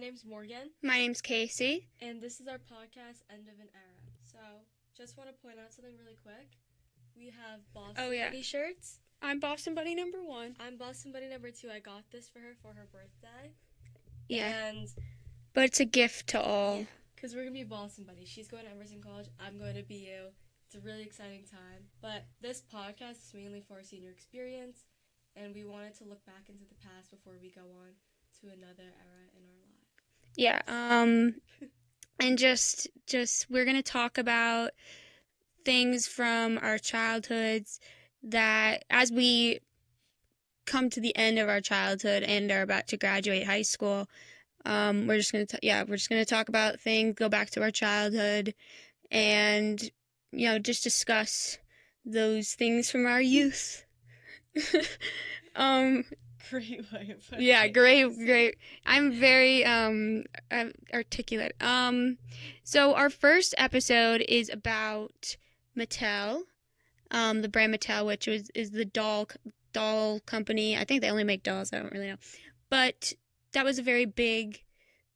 name's Morgan. My name's Casey. And this is our podcast, End of an Era. So, just want to point out something really quick. We have Boston Buddy shirts. I'm Boston Buddy number 1. I'm Boston Buddy number 2. I got this for her birthday. Yeah. But it's a gift to all. Yeah, because we're going to be Boston Buddies. She's going to Emerson College. I'm going to BU. It's a really exciting time. But this podcast is mainly for our senior experience. And we wanted to look back into the past before we go on to another era in our lives. Yeah, and just we're going to talk about things from our childhoods that as we come to the end of our childhood and are about to graduate high school, we're just going to talk about things, go back to our childhood and, just discuss those things from our youth. Great way of putting Yeah, it. great. I'm very articulate. So our first episode is about Mattel, the brand Mattel, which is the doll company. I think they only make dolls. I don't really know, but that was a very big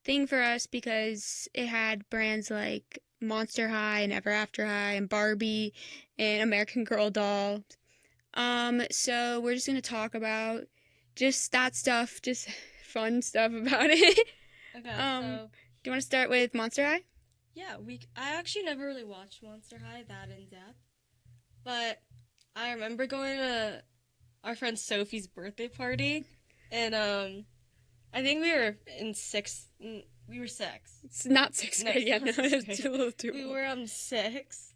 thing for us because it had brands like Monster High and Ever After High and Barbie and American Girl doll. So we're just gonna talk about just that stuff, just fun stuff about it. Okay, so... Do you want to start with Monster High? Yeah, I actually never really watched Monster High that in depth, but I remember going to our friend Sophie's birthday party, and I think we were in we were 6. It's not 6th grade yet, no, it's a little too We old. were 6,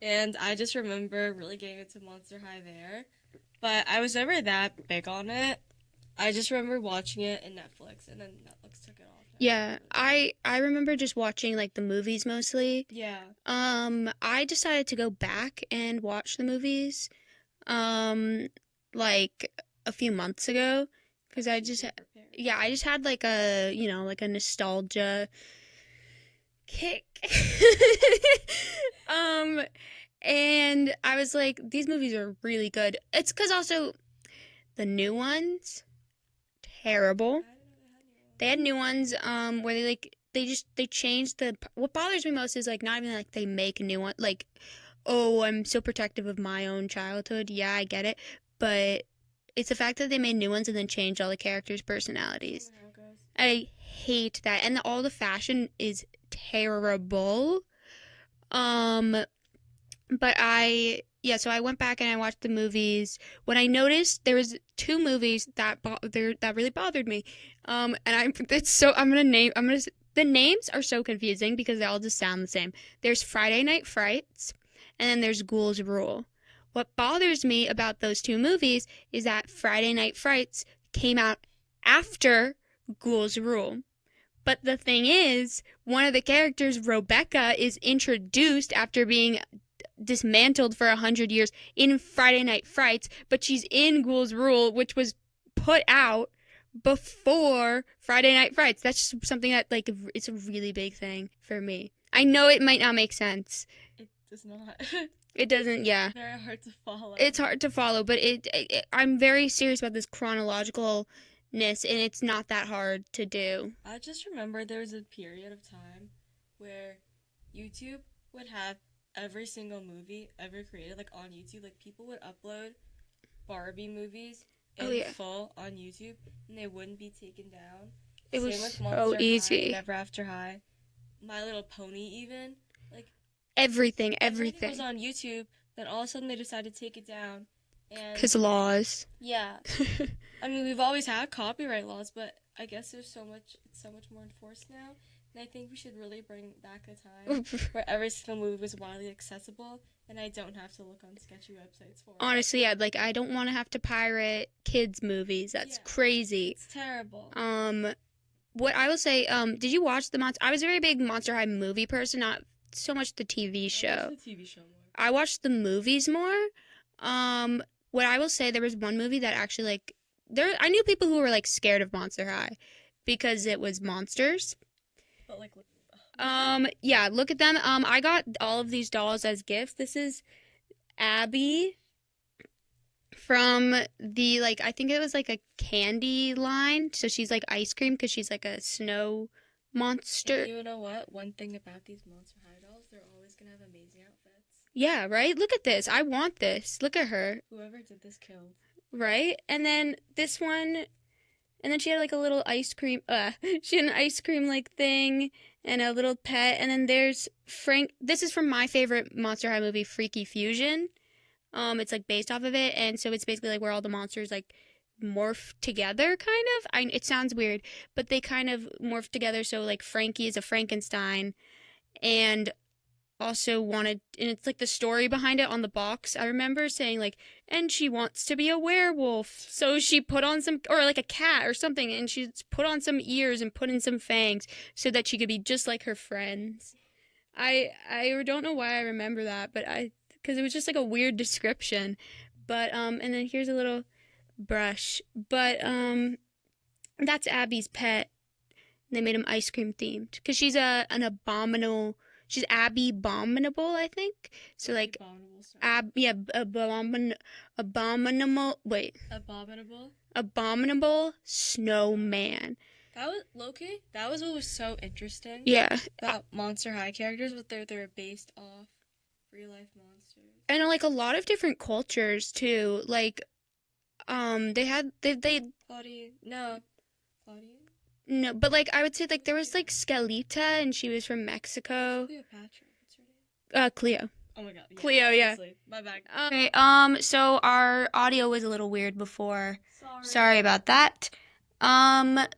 and I just remember really getting into Monster High there, but I was never that big on it. I just remember watching it in Netflix, and then Netflix took it off. Yeah, I remember just watching, like, the movies mostly. Yeah. I decided to go back and watch the movies, like, a few months ago, because I just had, like, a nostalgia kick. And I was like, these movies are really good. It's because also the new ones, terrible. They had new ones where they changed what bothers me most is like not even like they make a new one, like, oh, I'm so protective of my own childhood. Yeah, I get it, but it's the fact that they made new ones and then changed all the characters' personalities. I hate that, and all the fashion is terrible. But so I went back and I watched the movies. When I noticed there was 2 movies that really bothered me. The names are so confusing because they all just sound the same. There's Friday Night Frights, and then there's Ghouls Rule. What bothers me about those 2 movies is that Friday Night Frights came out after Ghouls Rule. But the thing is, one of the characters, Rebecca, is introduced after being dismantled for 100 years in Friday Night Frights, but she's in Ghouls Rule, which was put out before Friday Night Frights. That's just something that, like, it's a really big thing for me. I know it might not make sense. It does not. It doesn't, yeah. It's very hard to follow. It's hard to follow, but I'm very serious about this chronologicalness, and it's not that hard to do. I just remember there was a period of time where YouTube would have every single movie ever created, like, on YouTube. Like, people would upload Barbie movies in full on YouTube, and they wouldn't be taken down. It Same was with so Monster easy. High, Ever After High, My Little Pony, even. Like, everything was on YouTube. Then all of a sudden they decided to take it down. Because laws. Yeah. I mean, we've always had copyright laws, but I guess it's so much more enforced now. And I think we should really bring back a time where every single movie was widely accessible, and I don't have to look on sketchy websites for it. Honestly, yeah, like, I don't want to have to pirate kids' movies. That's crazy. It's terrible. What I will say, did you watch I was a very big Monster High movie person, not so much the TV show. I watched the TV show more. I watched the movies more. What I will say, there was one movie that actually, like, I knew people who were, like, scared of Monster High because it was monsters. But, like, yeah, look at them. I got all of these dolls as gifts. This is Abby from the, like, I think it was, like, a candy line. So she's, like, ice cream because she's, like, a snow monster. You know what? One thing about these Monster High dolls, they're always gonna have amazing outfits. Yeah, right? Look at this. I want this. Look at her. Whoever did this killed. Right? And then this one, and then she had like a little ice cream, she had an ice cream like thing and a little pet. And then there's Frank. This is from my favorite Monster High movie, Freaky Fusion. It's like based off of it. And so it's basically like where all the monsters like morph together, kind of. It sounds weird, but they kind of morph together. So like Frankie is a Frankenstein, and also wanted, and it's like the story behind it on the box. I remember saying like, and she wants to be a werewolf, so she put on some, or like a cat or something, and she put on some ears and put in some fangs so that she could be just like her friends. I don't know why I remember that, but because it was just like a weird description. But and then here's a little brush, but that's Abby's pet. They made him ice cream themed because she's an abominable. She's Abby Abominable, I think. So like abominable. Wait. Abominable snowman. That was Loki. That was what was so interesting. Yeah. About Monster High characters, but they're based off real life monsters. And like a lot of different cultures too. Like, they. Claudia. No. Claudia. No, but like I would say like there was like Skelita and she was from Mexico. Cleopatra. What's her name? Cleo. Oh my god. Yeah, Cleo, yeah. Honestly. My bad. Okay, so our audio was a little weird before. Sorry about that. But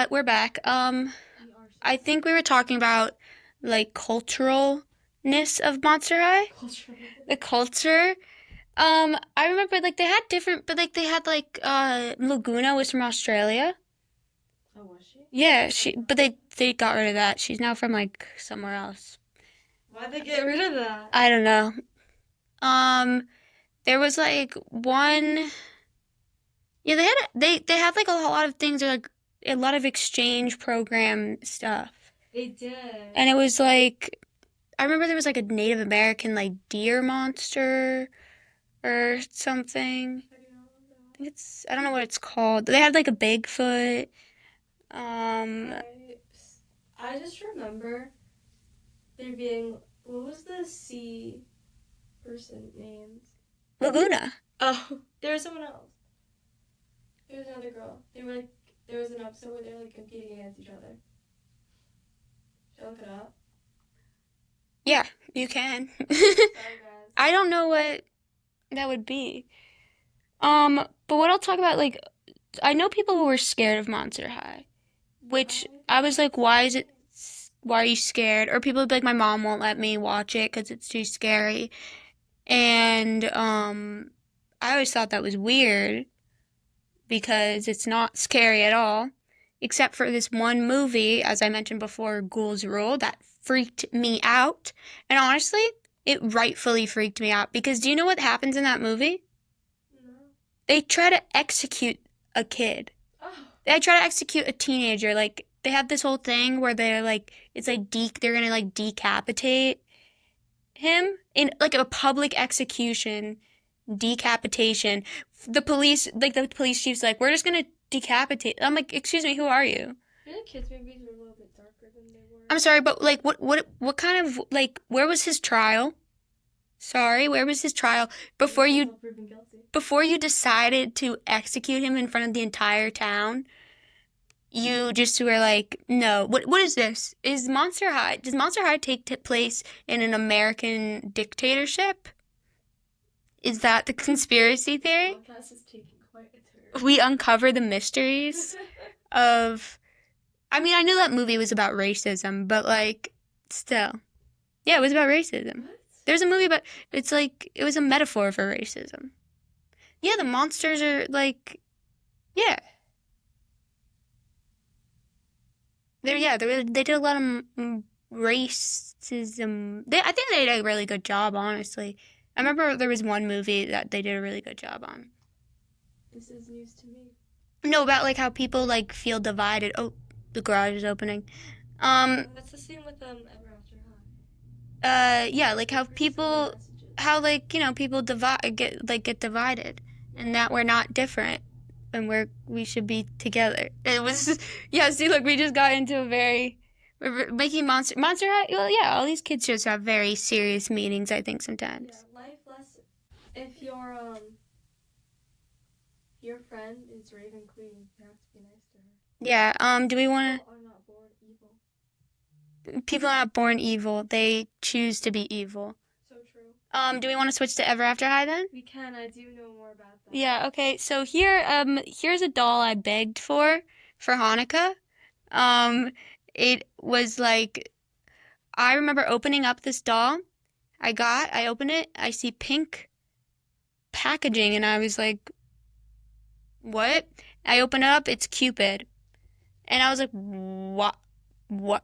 we're back. I think we were talking about like culturalness of Monster High. The culture. I remember like they had different, but like they had like Laguna was from Australia. Oh, was she? Yeah, but they got rid of that. She's now from like somewhere else. Why'd they get rid of that? I don't know. There was like one. Yeah, they had like a lot of things, or like a lot of exchange program stuff. They did. And it was like, I remember there was like a Native American like deer monster or something. I don't know what it's called. They had like a Bigfoot. I just remember there being, what was the sea person named? Laguna. Oh, there was someone else. There was another girl. There was an episode where they were like competing against each other. Should I look it up? Yeah, you can. Sorry, guys. I don't know what that would be. But what I'll talk about, like, I know people who were scared of Monster High, which I was like, why are you scared? Or people would be like, my mom won't let me watch it because it's too scary. And I always thought that was weird because it's not scary at all, except for this one movie, as I mentioned before, Ghouls Rule, that freaked me out. And honestly, it rightfully freaked me out because do you know what happens in that movie? No. They try to execute a kid. Oh. They try to execute a teenager. Like, they have this whole thing where they're like, it's like they're gonna like decapitate him in like a public execution, decapitation. The police chief's like, we're just gonna decapitate. I'm like, excuse me, who are you? I feel like kids' movies were a little bit darker than they were. I'm sorry, but like, what kind of like, where was his trial? Sorry, where was his trial before you decided to execute him in front of the entire town? You just were like, no. What is this? Does Monster High take place in an American dictatorship? Is that the conspiracy theory? Podcast is taking quite a turn. We uncover the mysteries of. I mean, I knew that movie was about racism, but like, still, yeah, it was about racism. What? There's a movie about. It's like it was a metaphor for racism. Yeah, the monsters are like, yeah. They did a lot of racism. I think they did a really good job, honestly. I remember there was one movie that they did a really good job on. This is news to me. No, about like how people like feel divided. Oh, the garage is opening. That's the same with Ever After High. Yeah, like how people, people get divided, and that we're not different. And we should be together. It was, yeah, see, look, we just got into a very We're making Monster High. Well, yeah, all these kids shows have very serious meanings. I think sometimes. Yeah, life lesson. If your friend is Raven Queen, you have to be nice to her. Yeah. Do we want People are not born evil. to? People are not born evil. They choose to be evil. So true. Do we want to switch to Ever After High then? We can. I do know more about that. Yeah. Okay. So here's a doll I begged for Hanukkah. It was like I remember opening up this doll. I open it. I see pink packaging, and I was like, "What?" I open it up. It's Cupid, and I was like, "What? What?"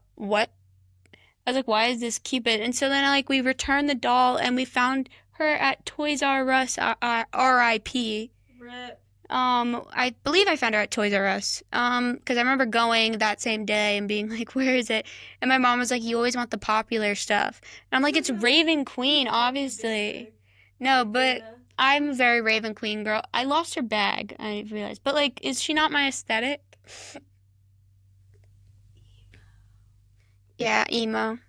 I was like, "Why is this Cupid?" And so then we returned the doll, and we found her at Toys R Us, R.I.P. Rip. I believe I found her at Toys R Us. Because I remember going that same day and being like, "Where is it?" And my mom was like, "You always want the popular stuff." And I'm like, "It's Raven Queen, obviously." No, but I'm a very Raven Queen girl. I lost her bag, I realized. But is she not my aesthetic? Yeah, emo.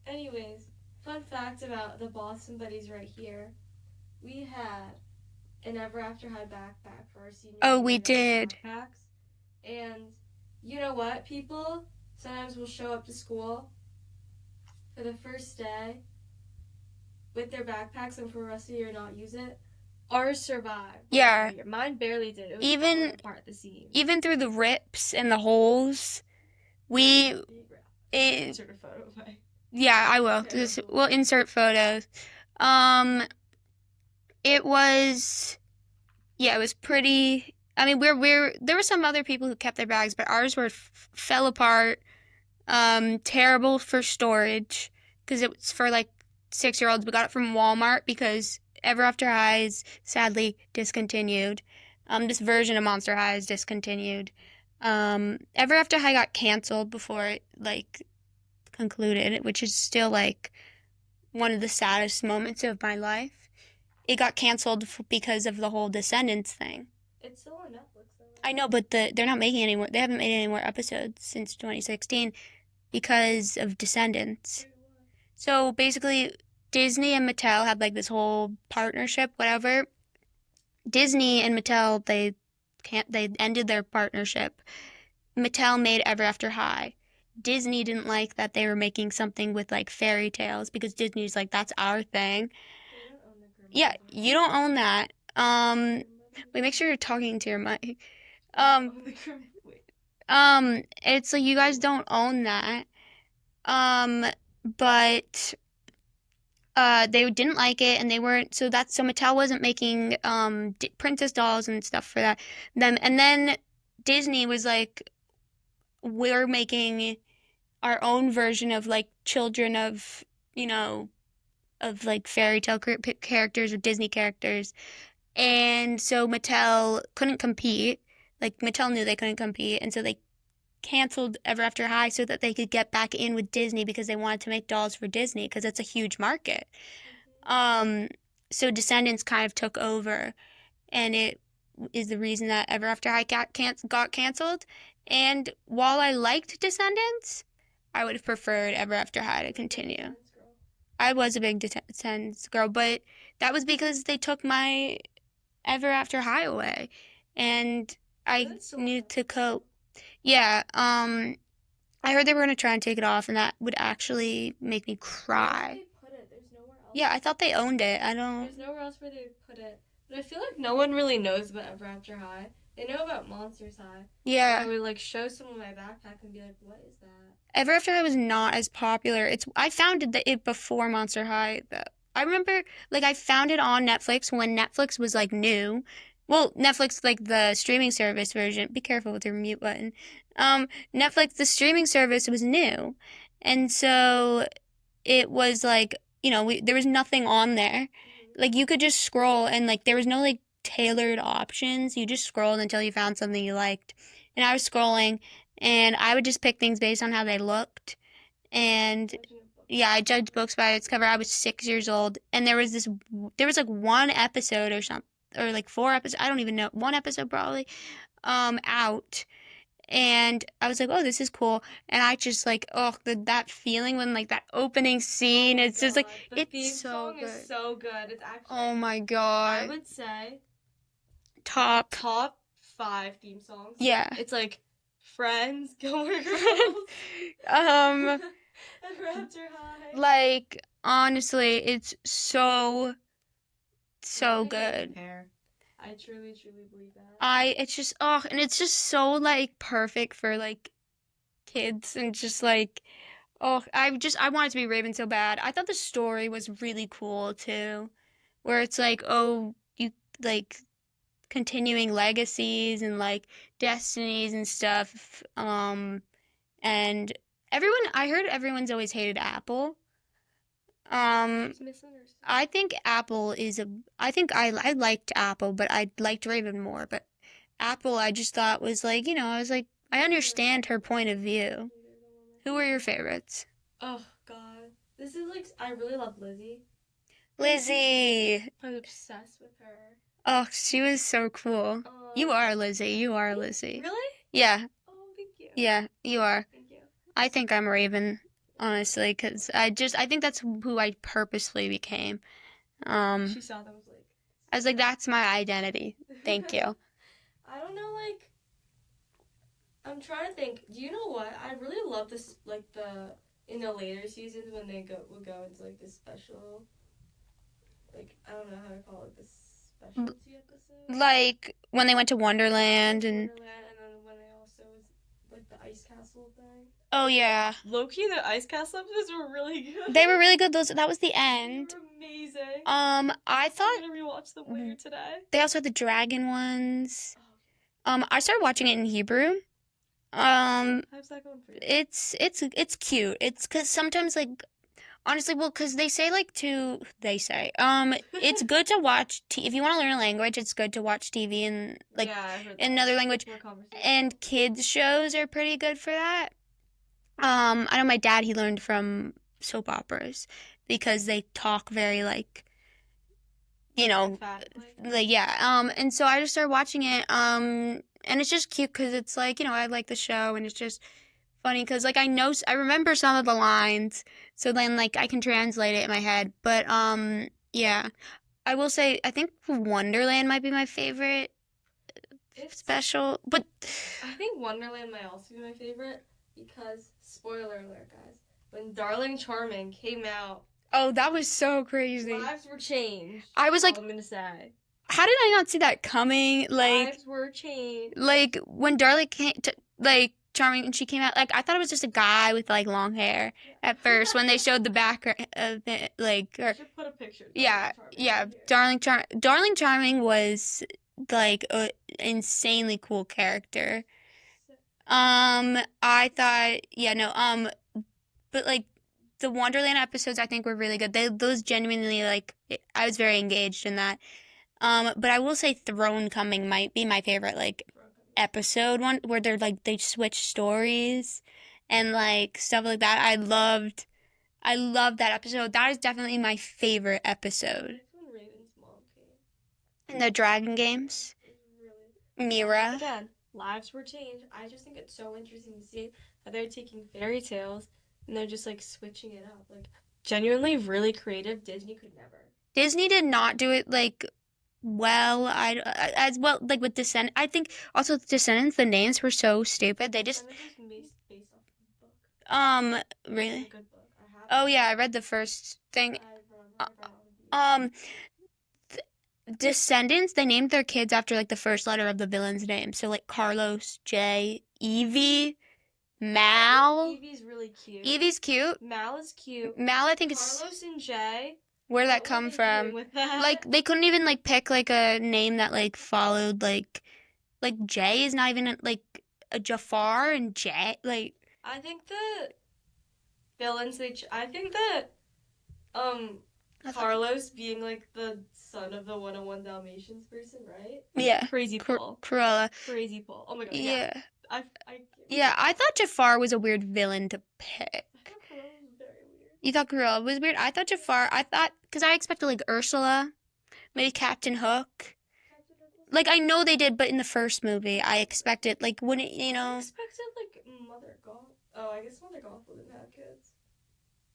Anyways, fun fact about the Boston Buddies right here. We had an Ever After High backpack for our senior year. Oh, we did. Backpacks. And you know what? People sometimes will show up to school for the first day with their backpacks and for the rest of the year not use it. Ours survived. Yeah. Mine barely did. It was Even falling apart at the seams. Even through the rips and the holes, insert a photo of my. Yeah, I will. We'll insert photos. It was, yeah, it was pretty. I mean, there were some other people who kept their bags, but ours fell apart. Terrible for storage because it was for 6-year-olds. We got it from Walmart because Ever After High is sadly discontinued. This version of Monster High is discontinued. Ever After High got canceled before it concluded, which is still one of the saddest moments of my life. It got canceled because of the whole Descendants thing. It's still on Netflix though. I know, but they're not making any more. They haven't made any more episodes since 2016 because of Descendants. So basically, Disney and Mattel had this whole partnership, whatever. Disney and Mattel they ended their partnership. Mattel made Ever After High. Disney didn't like that they were making something with fairy tales because Disney's that's our thing. Yeah, you don't own that. Wait, make sure you're talking to your mic. It's you guys don't own that. But they didn't like it, and they weren't. So Mattel wasn't making princess dolls and stuff for that. And then Disney was like, we're making our own version of children of fairy tale characters or Disney characters. And so Mattel couldn't compete. Mattel knew they couldn't compete, and so they canceled Ever After High so that they could get back in with Disney because they wanted to make dolls for Disney because it's a huge market. So Descendants kind of took over, and it is the reason that Ever After High got canceled. And while I liked Descendants, I would have preferred Ever After High to continue. I was a big Descendants girl, but that was because they took my Ever After High away, and I needed to cope. Yeah, I heard they were going to try and take it off, and that would actually make me cry. Where did they put it? There's nowhere else. Yeah, I thought they owned it. I don't. There's nowhere else where they put it. But I feel like no one really knows about Ever After High. They know about Monsters High. Yeah. I would show someone my backpack and be like, "What is that?" Ever After High was not as popular. I found it before Monster High. I remember I found it on Netflix when Netflix was new. Well, Netflix the streaming service version. Be careful with your mute button. Netflix the streaming service was new, and so it was there was nothing on there. You could just scroll, and there was no tailored options. You just scrolled until you found something you liked. And I was scrolling, and I would just pick things based on how they looked. And yeah, I judged books by its cover. I was 6 years old, and there was one episode or something, or 4 episodes. I don't even know. One episode probably, out, and I was like, oh, this is cool. And I just like, oh, that feeling when like that opening scene, it's just like, The it's theme so song good. is so good. It's actually, Oh my I God. would say, Top. top 5 theme songs. Yeah. It's like Friends, Gilmore Girls, Um, and Raptor High. like, honestly, it's so Nothing can good. compare. I truly, truly believe that. It's just, oh, and it's just so like perfect for like kids and just like, oh, I want it to be Raven so bad. I thought the story was really cool too, where it's like, oh, you like continuing legacies and like destinies and stuff. And I heard everyone's always hated Apple. She's misunderstood. I think I think I liked Apple, but I liked Raven more. But Apple, I just thought was like, I was like, I understand her point of view. Who were your favorites? Oh God, this is like I really love Lizzie. Lizzie. I was obsessed with her. Oh, she was so cool. You are Lizzie. You are Lizzie. Really? Yeah. Oh, thank you. Yeah, you are. Thank you. I think I'm Raven, honestly, because I think that's who I purposely became. She saw that was like. I was like, that's my identity. Thank you. I don't know, like. I'm trying to think. Do you know what? I really love this, like in the later seasons when they would go into like this special, like I don't know how to call it, this specialty episode. Like when they went to Wonderland and. Wonderland, and then when they also was like the ice castle thing. Oh yeah. Loki, the ice castle episodes were really good. They were really good. That was the end. They were amazing. I thought I'm gonna rewatch them later today. they also had the dragon ones. I started watching it in Hebrew. How's that going for you? It's cute. It's because sometimes like honestly, well, because they say it's good to watch if you want to learn a language. It's good to watch TV in like in another language, and kids shows are pretty good for that. I know my dad, he learned from soap operas because they talk very like, like yeah. And so I just started watching it. And it's just cute because it's like, I like the show and it's just funny because like I remember some of the lines, so then like I can translate it in my head. But yeah, I will say I think Wonderland might be my favorite special, but I think Wonderland might also be my favorite because spoiler alert, guys, when Darling Charming came out, oh, that was so crazy. Lives were changed. I was like, I'm gonna say, how did I not see that coming? Like, lives were changed. Like when Darling came to like Charming and she came out, like I thought it was just a guy with like long hair at first when they showed the background of it, like. Or, I should put a picture. Yeah, yeah. Darling Charming was like an insanely cool character. I thought, yeah, no, but like the Wonderland episodes, I think were really good. Those genuinely like, I was very engaged in that. But I will say Throne Coming might be my favorite like episode one where they're like they switch stories and like stuff like that. I loved that episode. That is definitely my favorite episode. When Raven's mom came. And the Dragon Games. Mira. Again, lives were changed. I just think it's so interesting to see how they're taking fairy tales and they're just like switching it up. Like genuinely really creative. Disney could never. Disney did not do it like well. As well like with Descendants. I think also Descendants, the names were so stupid. They just based off of the book. Really? It's a good book. Oh yeah, I read the first thing. Descendants, they named their kids after like the first letter of the villain's name. So like Carlos, Jay, Evie, Mal. Evie's really cute. Evie's cute. Mal is cute. Mal, I think it's Carlos and Jay. Where'd that come from? With that? Like they couldn't even like pick like a name that like followed like Jay is not even like a Jafar and Jay like. I think the villains I think that Carlos being like the son of the 101 Dalmatians person, right? Yeah. Crazy Paul. Cruella. Crazy Paul. Oh my god. Yeah. Yeah. I thought Jafar was a weird villain to pick. I thought Cruella was very weird. You thought Cruella was weird? I thought Jafar, because I expected like Ursula, maybe Captain Hook. Like, I know they did, but in the first movie, I expected, like, wouldn't, I expected like Mother Goth. Oh, I guess Mother Goth wouldn't have kids.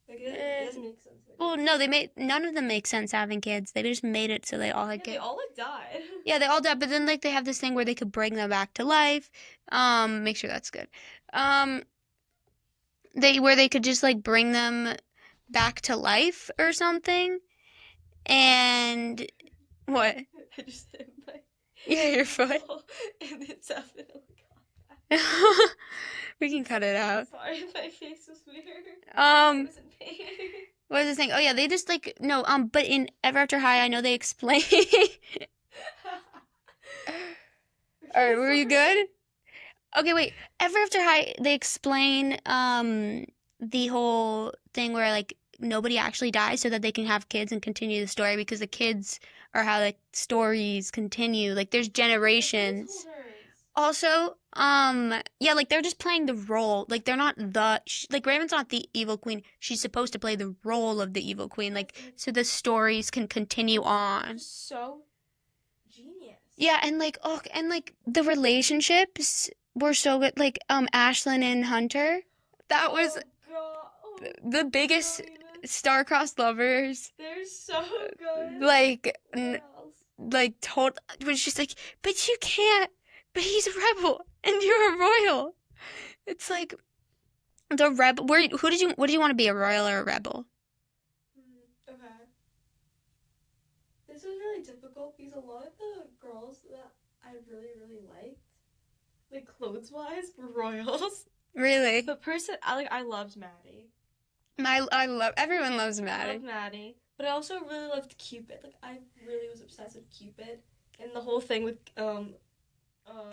Like it doesn't make sense. Well, no, none of them make sense having kids. They just made it so they all had Yeah, kids. they all like died. Yeah, they all died, but then like they have this thing where they could bring them back to life. Make sure that's good. They could just like bring them back to life or something. And what? I just hit my Yeah, your foot. and it definitely We can cut it out. Sorry, my face was weird. I was in pain. What was this thing? Oh yeah, they just like no. But in Ever After High, I know they explain. All right, were you good? Okay, wait. Ever After High, they explain the whole thing where like nobody actually dies so that they can have kids and continue the story because the kids are how like stories continue. Like there's generations. Also, yeah, like they're just playing the role. Like they're not like Raven's not the evil queen. She's supposed to play the role of the evil queen, like so the stories can continue on. So genius. Yeah, and like the relationships were so good. Like Ashlyn and Hunter, that was the biggest star-crossed lovers. They're so good. Like told when she's like, but you can't. But he's a rebel, and you're a royal. It's like the rebel. What did you want to be, a royal or a rebel? Okay. This was really difficult because a lot of the girls that I really, really liked, like clothes-wise, were royals. Really? The person I loved Maddie. Everyone loves Maddie. I love Maddie, but I also really loved Cupid. Like I really was obsessed with Cupid, and the whole thing with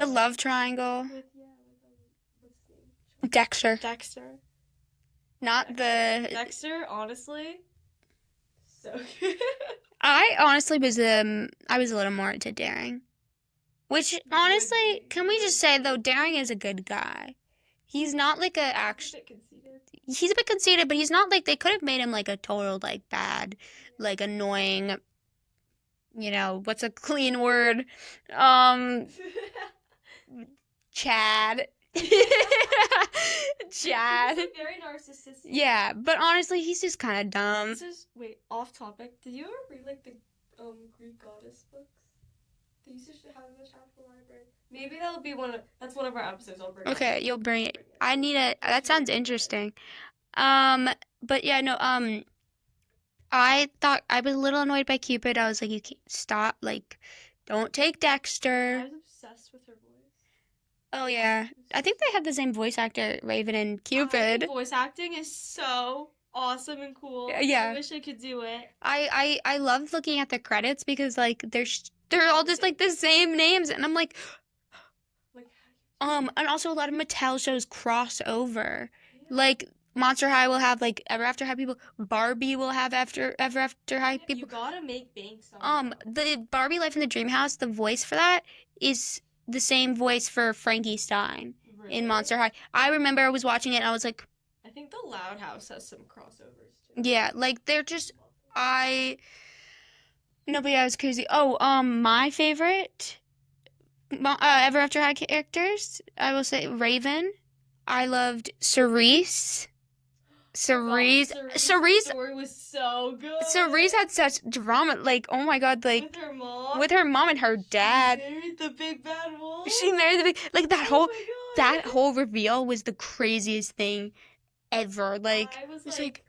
the love triangle. What's his name? Dexter. Dexter, honestly, so good. I honestly was I was a little more into Daring. Which honestly, can we just say though, Daring is a good guy. He's not like he's a bit conceited, but he's not like they could have made him like a total like bad, like annoying, what's a clean word? Chad. Chad. He's very narcissistic. Yeah, but honestly, he's just kind of dumb. Wait, off topic. Did you ever read like the Greek goddess books? They used to have in the chapel library. Maybe that's one of our episodes. I'll bring. Okay, you'll bring it. I need it. That sounds interesting. But yeah, no. I thought I was a little annoyed by Cupid. I was like, you can't stop. Like, don't take Dexter. I was obsessed with her voice. Oh yeah, I think they have the same voice actor, Raven and Cupid. Voice acting is so awesome and cool. Yeah. I wish I could do it. I love looking at the credits because like they're all just like the same names, and I'm like, and also a lot of Mattel shows cross over. Yeah. Like Monster High will have like Ever After High people. Barbie will have Ever After High people. You gotta make banks on the Barbie Life in the Dream House, the voice for that is the same voice for Frankie Stein in Monster High. I remember I was watching it and I was like, I think the Loud House has some crossovers too. Yeah, like they're just nobody else crazy. Oh, my favorite Ever After High characters, I will say Raven. I loved Cerise. Cerise story was so good. Cerise had such drama, like oh my god, like with her mom and her dad. She married the big bad wolf. She married the big that whole reveal was the craziest thing ever. Like I was like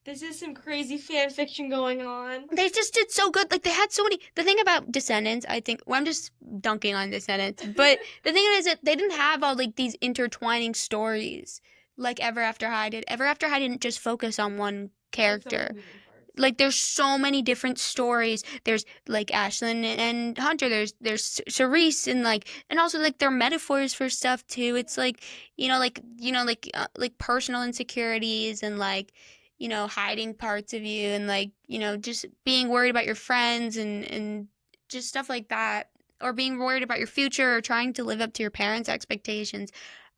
this is some crazy fan fiction going on. They just did so good. Like they had so many. The thing about Descendants, I think. Well, I'm just dunking on Descendants, but the thing is that they didn't have all like these intertwining stories like Ever After High did. Ever After High didn't just focus on one character. Like there's so many different stories. There's like Ashlyn and Hunter. There's Cerise and also like they're metaphors for stuff too. It's like like personal insecurities and like hiding parts of you and like just being worried about your friends and just stuff like that, or being worried about your future or trying to live up to your parents' expectations.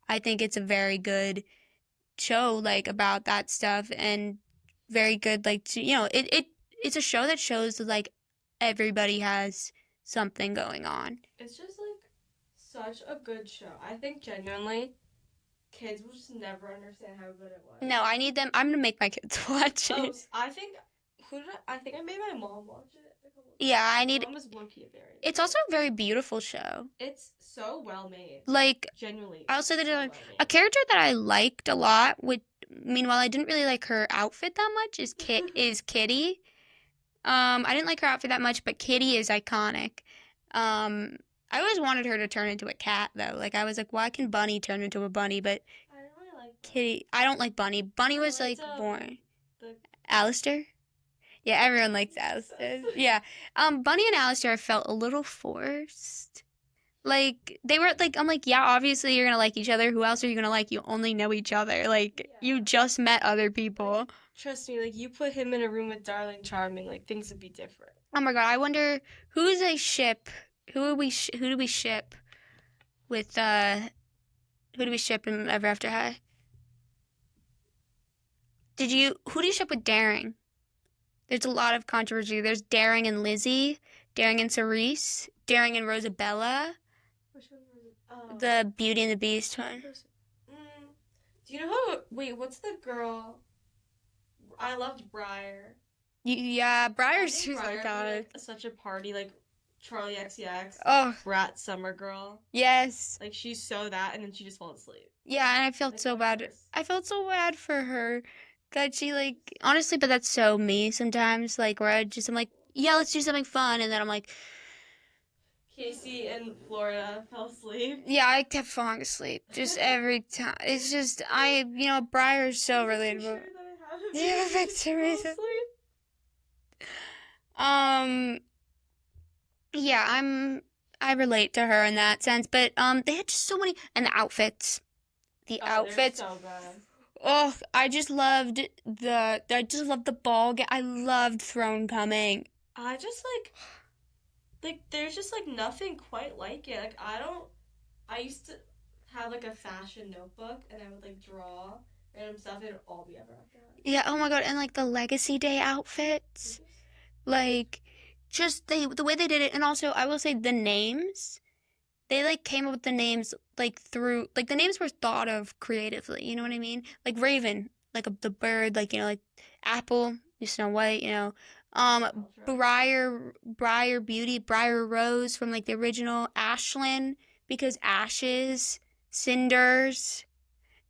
I think it's a very good show like about that stuff, and very good like it's a show that shows that like everybody has something going on. It's just like such a good show. I think genuinely kids will just never understand how good it was. No, I need them. I'm gonna make my kids watch Oh, it. I think I think I made my mom watch it. Yeah, I My need. mom is low-key very. It's also a very beautiful show. It's so well made. Like, Genuinely. I'll say that so well a character that I liked a lot. Meanwhile, I didn't really like her outfit that much. Is Kitty. I didn't like her outfit that much, but Kitty is iconic. I always wanted her to turn into a cat though. Like I was like, why can Bunny turn into a bunny? But I don't really like Kitty, I don't like Bunny. Bunny was like boring. Alistair? Yeah, everyone likes Alistair. Yeah. Bunny and Alistair felt a little forced. Like they were like I'm like, yeah, obviously you're gonna like each other. Who else are you gonna like? You only know each other. Like you just met other people. Trust me, like you put him in a room with Darling Charming, like things would be different. Oh my god, I wonder who's a ship. Who do we ship with who do we ship in Ever After High? Who do you ship with Daring? There's a lot of controversy. There's Daring and Lizzie, Daring and Cerise, Daring and Rosabella. Which one was it? Oh. The Beauty and the Beast one. Do you know who? Wait, what's the girl? I loved Briar. Yeah, Briar's like such a party, like Charlie XCX. Oh, Brat Summer Girl. Yes. Like she's so that, and then she just falls asleep. Yeah, and I felt so bad. I felt so bad for her. That she like honestly, but that's so me sometimes. Like where I'm like, yeah, let's do something fun, and then I'm like, Casey in Florida fell asleep. Yeah, I kept falling asleep just every time. It's just Briar's so relatable. Yeah, Victor. Yeah, I relate to her in that sense, but they had just so many and the outfits. The outfits. So bad. Oh, I just loved the ball game. I loved Throne Coming. I just like there's just like nothing quite like it. Like I used to have like a fashion notebook and I would like draw random stuff and it would all be Ever After High. Yeah, oh my god, and like the Legacy Day outfits. Like just the way they did it, and also I will say the names. They like came up with the names like through like the names were thought of creatively, you know what I mean? Like Raven, like the bird, like like Apple, Snow White, Briar Beauty, Briar Rose from like the original, Ashlyn because ashes, cinders,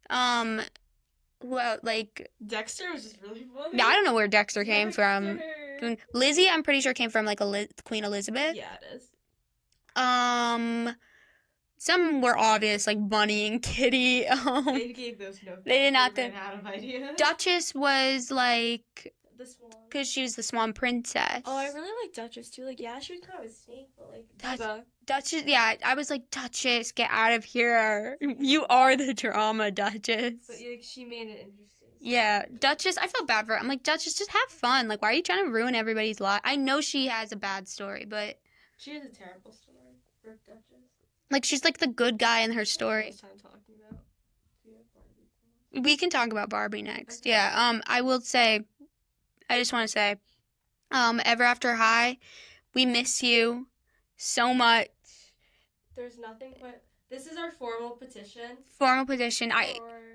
well like Dexter was just really funny. Yeah, I don't know where Dexter came from. Lizzie, I'm pretty sure came from like Queen Elizabeth. Yeah, it is. Some were obvious, like Bunny and Kitty. They gave those no thought. They did not. They ran out of ideas. Duchess was like the swan. Because she was the Swan Princess. Oh, I really like Duchess too. Like, yeah, she was kind of a snake, but like Duchess. Yeah, I was like, Duchess, get out of here. You are the drama, Duchess. But like, she made it interesting. Yeah, Duchess, I felt bad for her. I'm like, Duchess, just have fun. Like, why are you trying to ruin everybody's life? I know she has a bad story, but she has a terrible story. Duchess. Like, she's like the good guy in her story. We can talk about Barbie next. Okay. Yeah. I just want to say, Ever After High, we miss you so much. There's nothing but this is our formal petition.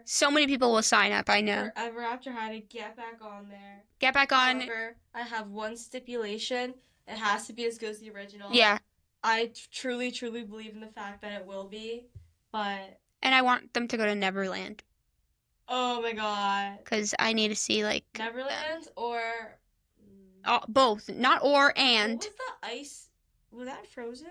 So many people will sign up, I know. For Ever After High to get back on there. Get back on. However, I have one stipulation. It has to be as good as the original. Yeah. I truly, truly believe in the fact that it will be, but... And I want them to go to Neverland. Oh my god. Because I need to see, like... Neverland or... both. Not or and. What was the ice... Was that Frozen?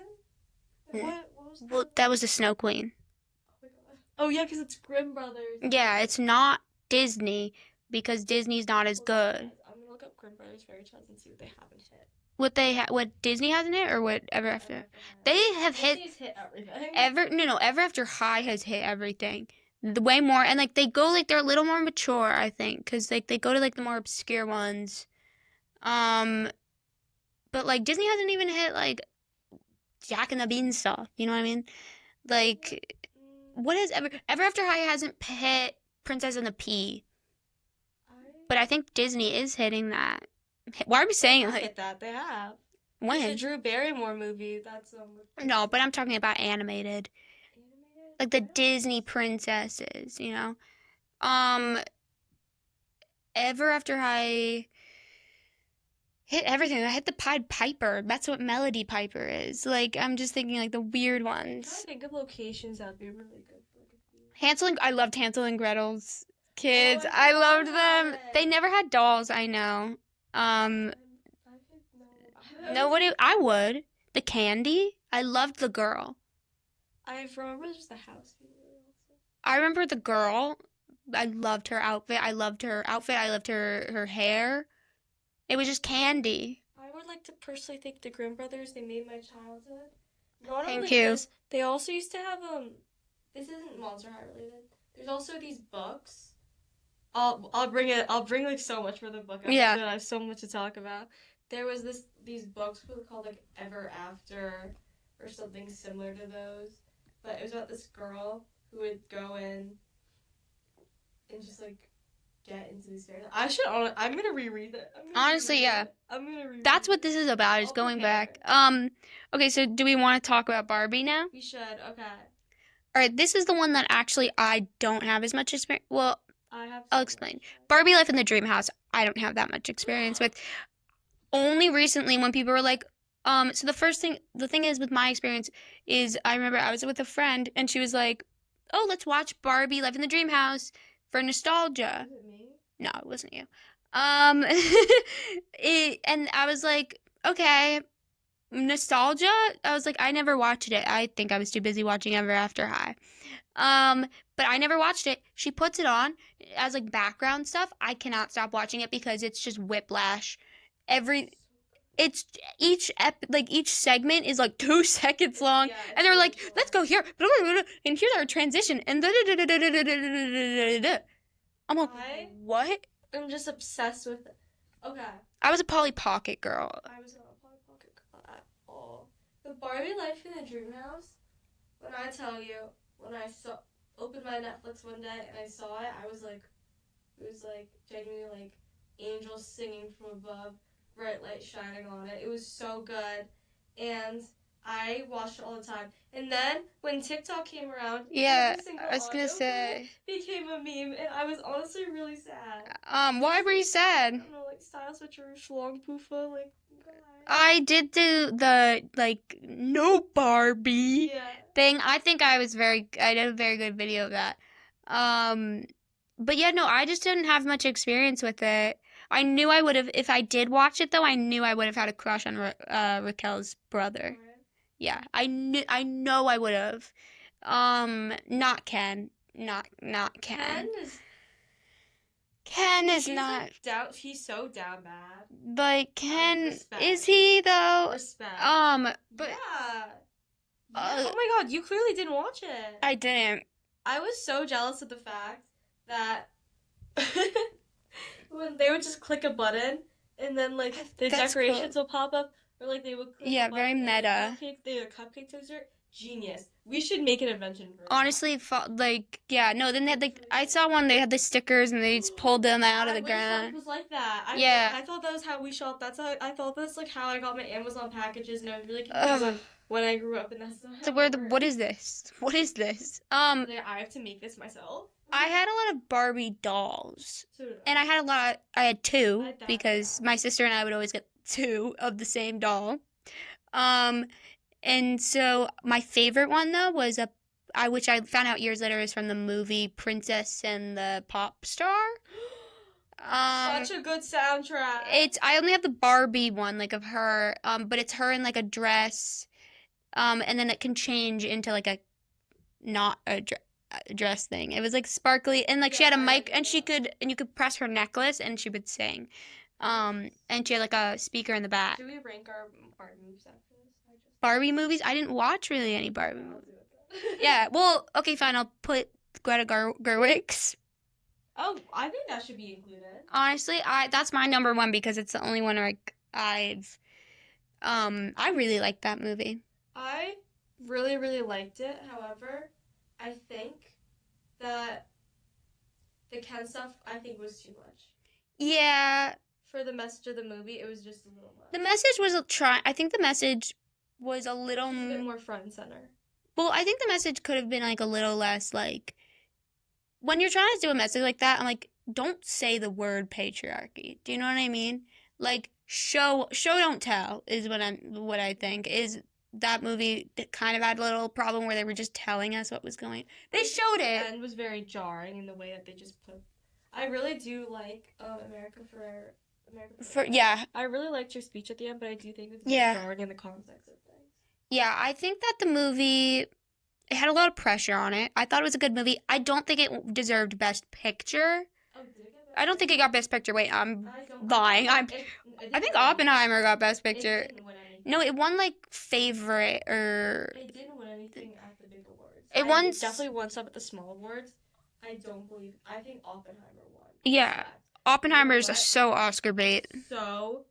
What was that? Well, that was the Snow Queen. Oh my god. Oh yeah, because it's Grimm Brothers. Yeah, it's not Disney, because Disney's not as good. I'm going to look up Grimm Brothers Fairy Tales and see what they haven't hit. What Disney has in it, or what Ever After? They have Disney's hit everything. Ever After High has hit everything. Way more, and like they go like they're a little more mature, I think, because like they go to like the more obscure ones. But like Disney hasn't even hit like Jack and the Beanstalk. You know what I mean? Like, what is Ever After High hasn't hit Princess and the Pea, but I think Disney is hitting that. Why are we saying it like that? They have. There's a When? Drew Barrymore movie that's No, but I'm talking about animated. animated. Like the I don't Disney think so. princesses, you know? Um, ever after I hit everything, I hit the Pied Piper. That's what Melody Piper is. Like, I'm just thinking like the weird I'm trying ones. to think of locations that'd be really good for like a theme. I loved Hansel and Gretel's Oh, kids. I I forgot loved about them. They it. never had dolls, I know. I could no. Nobody, I would. The candy, I loved the girl. I remember just the house being really awesome. I remember the girl. I loved her outfit. I loved her outfit. I loved her hair. It was just candy. I would like to personally thank the Grimm brothers. They made my childhood. Not Thank only you. this, they also used to have This isn't Monster High related. There's also these books. I'll bring it. I'll bring like so much for the book. Yeah. I have so much to talk about. There was these books called like Ever After, or something similar to those. But it was about this girl who would go in and just like get into these fairies. I'm gonna reread it. Honestly, yeah. I'm gonna reread That's it. what this is about, is I'll going prepare. back. Okay, so do we want to talk about Barbie now? We should. Okay. All right, this is the one that actually I don't have as much experience. Well, I have. I'll explain. Barbie Life in the Dream House, I don't have that much experience with. Only recently when people were like, so the thing is with my experience is I remember I was with a friend and she was like, oh, let's watch Barbie Life in the Dream House for nostalgia. Was it me? No, it wasn't you. And I was like, okay, nostalgia. I was like, I never watched it. I think I was too busy watching Ever After High. But I never watched it. She puts it on as like background stuff. I cannot stop watching it because it's just whiplash. It's each segment is like 2 seconds long, and they're like, let's go here, and here's our transition, and I'm like, what? I'm just obsessed with it. Okay. I was a Polly Pocket girl. I was not a Polly Pocket girl at all. The Barbie Life in the Dream House, when I tell you, when I opened my Netflix one day and I saw it, it was like genuinely like angels singing from above, bright light shining on it. It was so good, and I watched it all the time. And then when TikTok came around, Yeah, every single I was gonna audio say. clip became a meme, and I was honestly really sad. Why were you I sad? don't know, like style switcher, schlong poofa, like. I did do the like no Barbie Yeah. thing. I think I did a very good video of that. But yeah, no, I just didn't have much experience with it. I knew I would have, if I did watch it though, I knew I would have had a crush on Raquel's brother. Yeah, I know I would have. Not Ken. Not Ken. Ken is not. Like down. He's so down bad. Like Ken, Respect. is he though? Respect. But yeah. Oh my God, you clearly didn't watch it. I didn't. I was so jealous of the fact that when they would just click a button and then like the That's decorations cool. will pop up, or like they would click Yeah, a very button meta. The cupcake dessert. Genius. We should make an invention for Honestly, like, yeah, no, then they had like, I saw one, they had the stickers and they just pulled them out of the ground. It was like that. Yeah. I thought that was how we shopped. I thought that's like how I got my Amazon packages, and I was really confused on when I grew up, and that's not So what is this? What is this? I have to make this myself. I had a lot of Barbie dolls. So did And I had 2 I had that, because yeah. my sister and I would always get 2 of the same doll. And so my favorite one though was which I found out years later is from the movie Princess and the Pop Star. Such a good soundtrack. I only have the Barbie one, like of her, but it's her in like a dress, and then it can change into like a not a dress thing. It was like sparkly, and like she had a mic, and you could press her necklace, and she would sing, and she had like a speaker in the back. Do we rank our Barbie movies after this? Barbie movies? I didn't watch really any Barbie movies. Yeah, well, okay, fine. I'll put Greta Gerwig's. Oh, I think that should be included. Honestly, that's my number 1 because it's the only one I really liked that movie. I really, really liked it. However, I think that the Ken stuff, was too much. Yeah. for the message of the movie, it was just a little much. The message was I think the message was a little. A bit more front and center. Well, I think the message could have been like a little less like. When you're trying to do a message like that, I'm like, don't say the word patriarchy. Do you know what I mean? Like show don't tell is what I think is that movie kind of had a little problem where they were just telling us what was going. They showed it. The end was very jarring in the way that they just put. I really do like America Ferrera. Yeah. I really liked your speech at the end, but I do think it's jarring in the context of things. Yeah, I think that the movie it had a lot of pressure on it. I thought it was a good movie. I don't think it deserved Best Picture. Oh, did it get Best I don't think it got Best Picture. Wait, I'm lying. I I think Oppenheimer got Best Picture. It didn't win anything. No, it won like favorite or. It didn't win anything at the big awards. It definitely won some at the small awards. I don't believe. I think Oppenheimer won. Yeah, Oppenheimer's so Oscar bait. So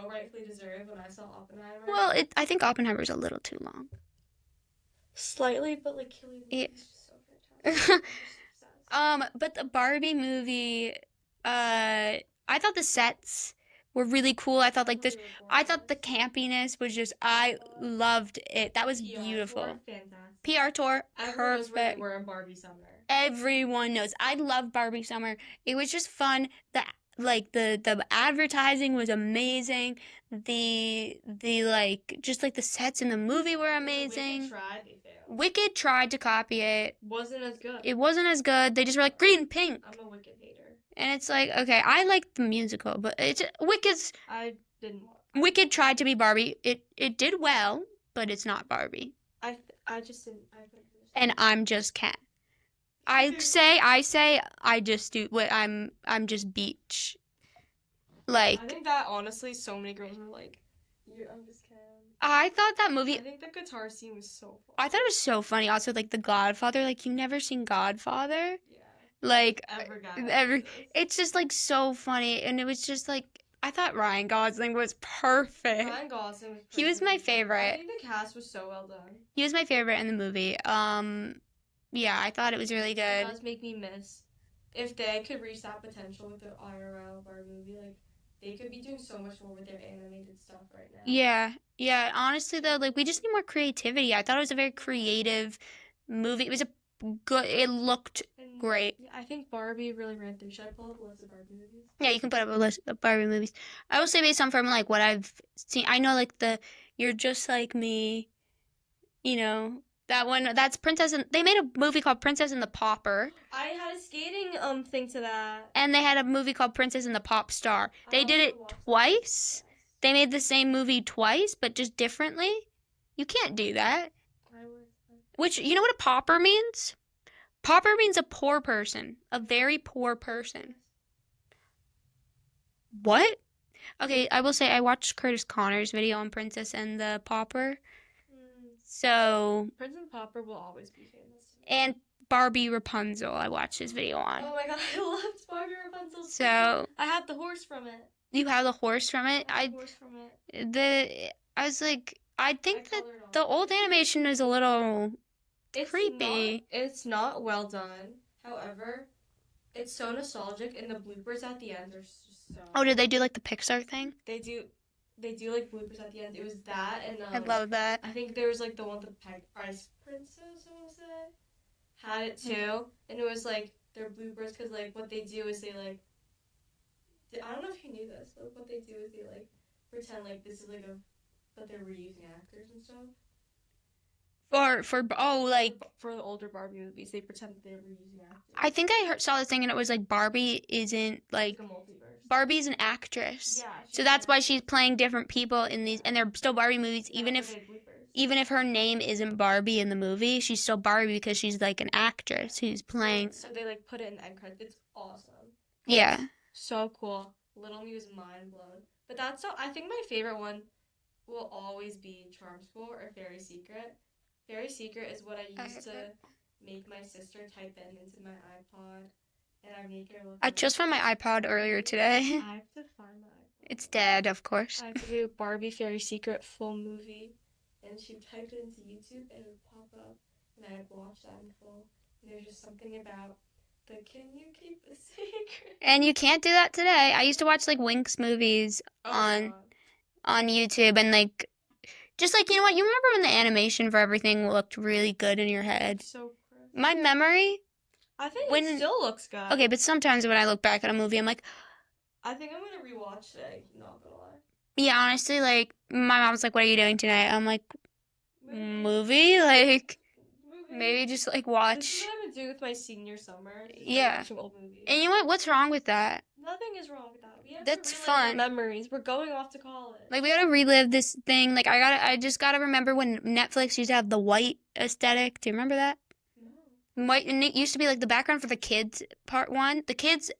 rightfully deserved when I saw Oppenheimer. Well, I think Oppenheimer's a little too long. Slightly, but like killing Yeah. is just so fantastic. But the Barbie movie, I thought the sets were really cool. I thought like this. I thought the campiness was just. I loved it. That was beautiful. Fantastic. PR tour, perfect. We're in Barbie summer. Everyone knows. I love Barbie summer. It was just fun. The advertising was amazing. The like just like the sets in the movie were amazing. Wicked tried to copy it. Wasn't as good. It wasn't as good. They just were like green, pink. I'm a Wicked hater. And it's like, okay, I like the musical, but it's Wicked's. I didn't. Wicked tried to be Barbie. It did well, but it's not Barbie. I just didn't. And I'm just Ken. I just do what I'm just Beach. Like I think that honestly, so many girls were like, I'm just Ken. I thought that movie. I think the guitar scene was so fun. I thought it was so funny. Also, like The Godfather. Like you've never seen Godfather. Yeah. Like Ever. It's just like so funny, and it was just like I thought Ryan Gosling was perfect. Ryan Gosling was perfect. He was my favorite. I think the cast was so well done. He was my favorite in the movie. Yeah, I thought it was really good. It does make me miss if they could reach that potential with the IRL Barbie movie. Like they could be doing so much more with their animated stuff right now. Yeah. Honestly, though, like we just need more creativity. I thought it was a very creative movie. It was it looked great. Yeah, I think Barbie really ran through. Should I pull up a list of Barbie movies? Yeah, you can put up a list of Barbie movies. I will say based on from like what I've seen, I know like You're Just Like Me, you know, that one, that's they made a movie called Princess and the Pauper. I had a skating thing to that. And they had a movie called Princess and the Pop Star. They did it twice. They made the same movie twice, but just differently. You can't do that. Which, you know what a pauper means? Pauper means a poor person. A very poor person. What? Okay, I will say I watched Curtis Connor's video on Princess and the Pauper. So... Princess and the Pauper will always be famous. And Barbie Rapunzel, I watched his video on. Oh my god, I loved Barbie Rapunzel. So... I had the horse from it. You have the horse from it? I was like... I think that the old animation is a little... creepy. It's not well done. However, it's so nostalgic, and the bloopers at the end are just so... Oh, did they do like the Pixar thing? They do like bloopers at the end. It was that, and I love that. I think there was like the one with the Ice Princess, I want to say, had it too, and it was like their bloopers because like what they do is they like... I don't know if you knew this, but what they do is they like pretend like this is like that they're reusing actors and stuff. For the older Barbie movies, they pretend that they were reusing actors. I think I saw this thing and it was like Barbie isn't like a multiverse. Barbie's an actress, yeah. So that's why she's playing different people in these, and they're still Barbie movies. Even if her name isn't Barbie in the movie, she's still Barbie because she's like an actress who's playing. So they like put it in the end credits. It's awesome. Yeah. So cool. Little me was mind blown. But I think my favorite one will always be Charm School or Fairy Secret. Fairy Secret is what I used to make my sister type into my iPod, and I make her look. I just found my iPod earlier today. I have to find my iPod. It's dead, of course. I have to do Barbie Fairy Secret full movie, and she typed it into YouTube, and it would pop up, and I would watch that in full. And there's just something about The Can You Keep a Secret? And you can't do that today. I used to watch like Winx movies Oh my on god. YouTube and like just like you know what, you remember when the animation for everything looked really good in your head? So crisp. My memory I think it when still looks good. okay, but sometimes when I look back at a movie I'm like, I think I'm gonna rewatch today, not gonna lie. yeah, honestly, like my mom's like, "What are you doing tonight?" I'm like, "Movie?" Like maybe just like This is watch. what I've been doing with my senior summer. Just Yeah. rewatching old movies. And you know what? What's wrong with that? Nothing is wrong with that. We have That's to relive our fun. memories. We're going off to college. Like we gotta relive this thing. Like I just gotta remember when Netflix used to have the white aesthetic. Do you remember that? No. White, and it used to be like the background for the kids part one. The kids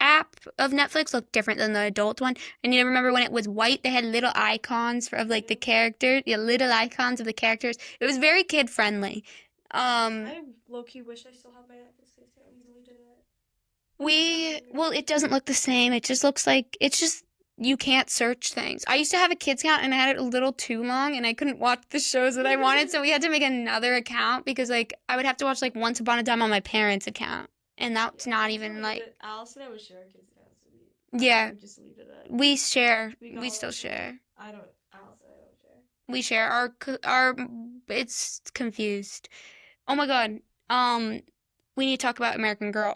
app of Netflix looked different than the adult one. And you remember when it was white, they had little icons of like the characters, yeah, little icons of the characters. It was very kid friendly. I low key wish I still had my Netflix account. We deleted it. Well, it doesn't look the same. It just looks like it's just you can't search things. I used to have a kids account and I had it a little too long and I couldn't watch the shows that I wanted, so we had to make another account because like I would have to watch like Once Upon a Time on my parents' account. And that's not even like Alice and I would share a kids account, so yeah, we just deleted it. we share. got We still share. I don't. Alice and I don't share. We share our it's confused. Oh my god. Um we need to talk about American Girl.